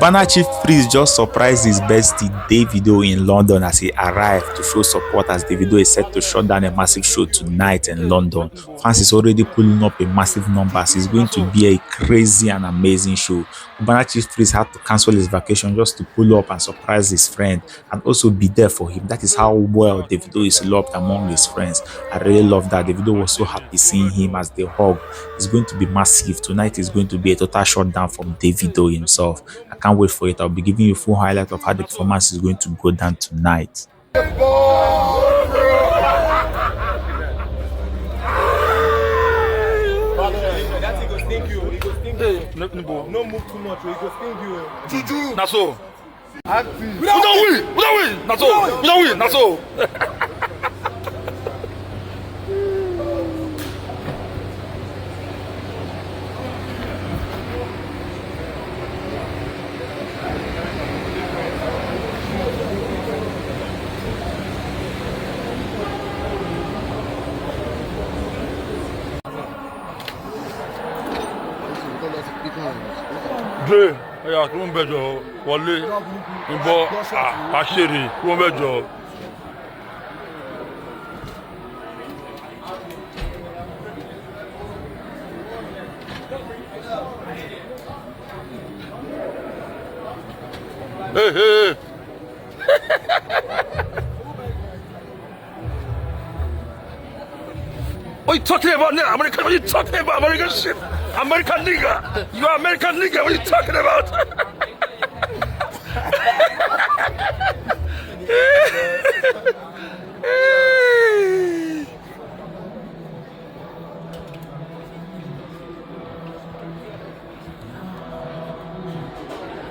Cubana Chief Priest just surprised his bestie Davido in London as he arrived to show support as Davido is set to shut down a massive show tonight in London. Fans is already pulling up a massive numbers. It's going to be a crazy and amazing show. Cubana Chief Priest had to cancel his vacation just to pull up and surprise his friend and also be there for him. That is how well Davido is loved among his friends. I really love that. Davido was so happy seeing him as they hug. It's going to be massive. Tonight is going to be a total shutdown from Davido himself. I can't wait for it. I'll be giving you a full highlight of how the performance is going to go down tonight. No move too much, we go sting you. Juju. Naso. Active. We don't win. Naso. We don't win. Naso. Dre, yeah, kí ló ń bẹjọ wọlé ìbọ àṣírí kí ló ń bẹjọ. Hey. What are you talking about now? American, what are you talking about? American shit. American nigga. You are American nigga. What are you talking about?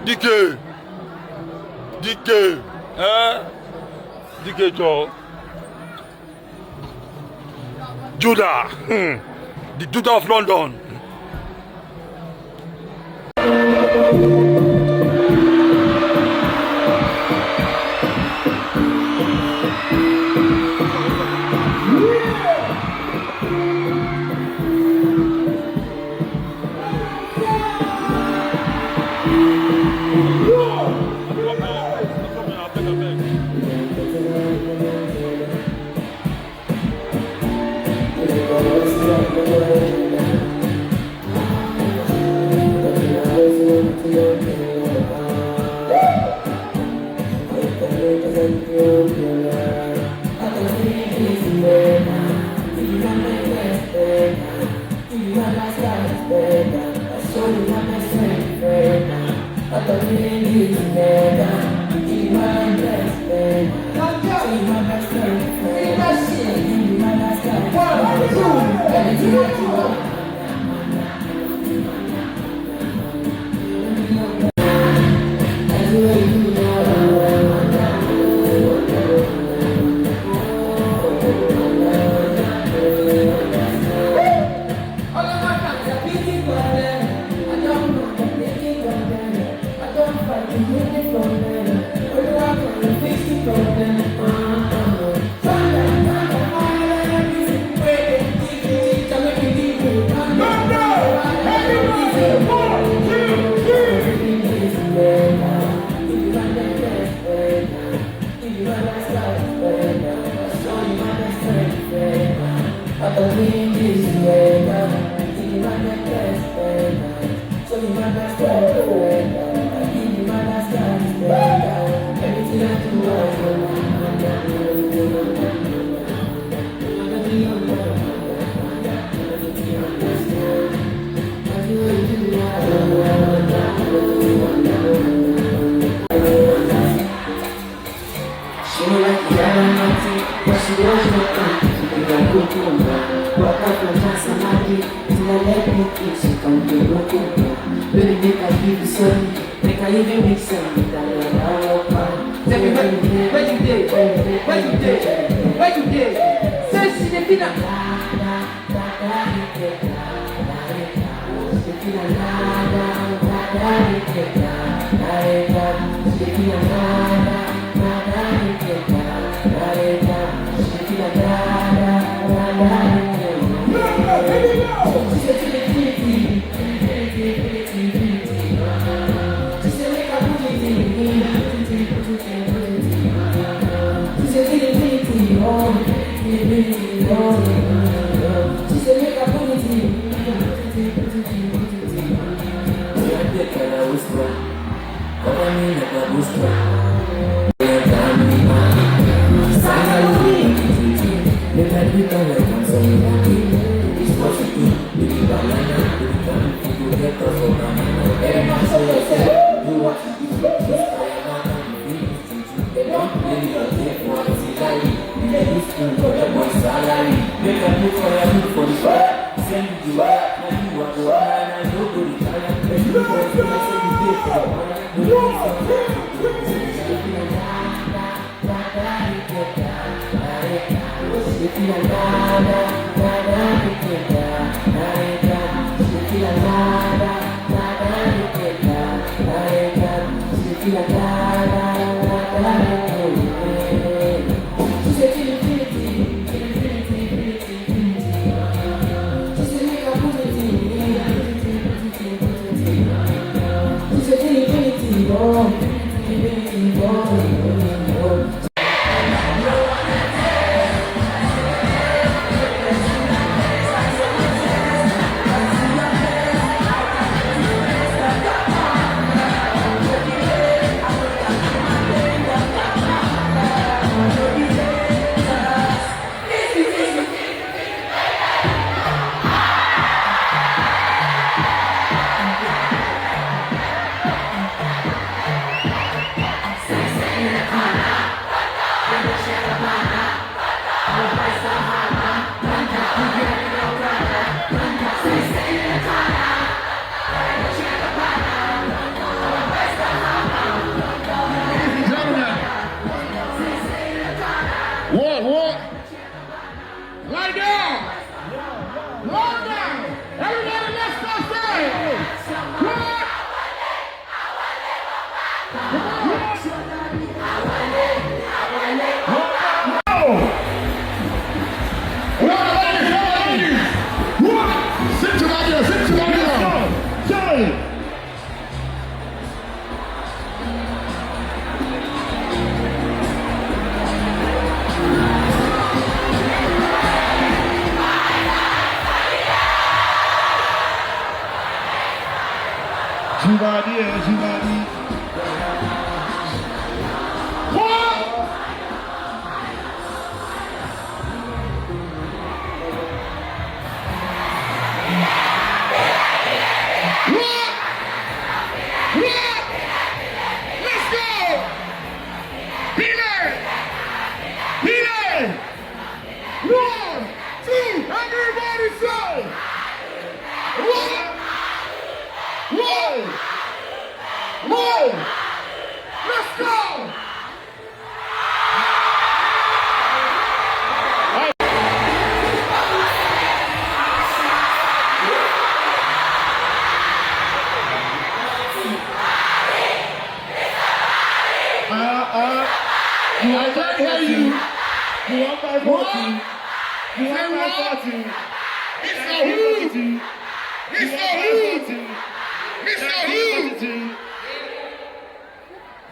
DK. DK Joe. Judah, the Judah of London.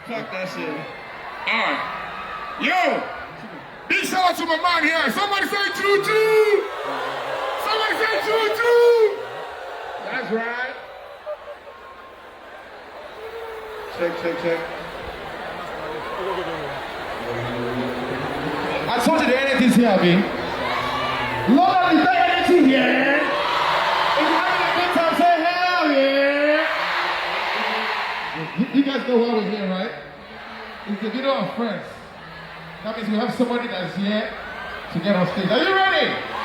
Fuck that shit. Alright. Yo! Big shout out to my man here. Somebody say choo-choo! Somebody say choo-choo! That's right. Check. I told you the energy's here, B. Lord, is there energy here? If you're having a good time, say hell yeah! You guys know why we're here, right? It's the video of friends. That means we have somebody that's here to get on stage. Are you ready?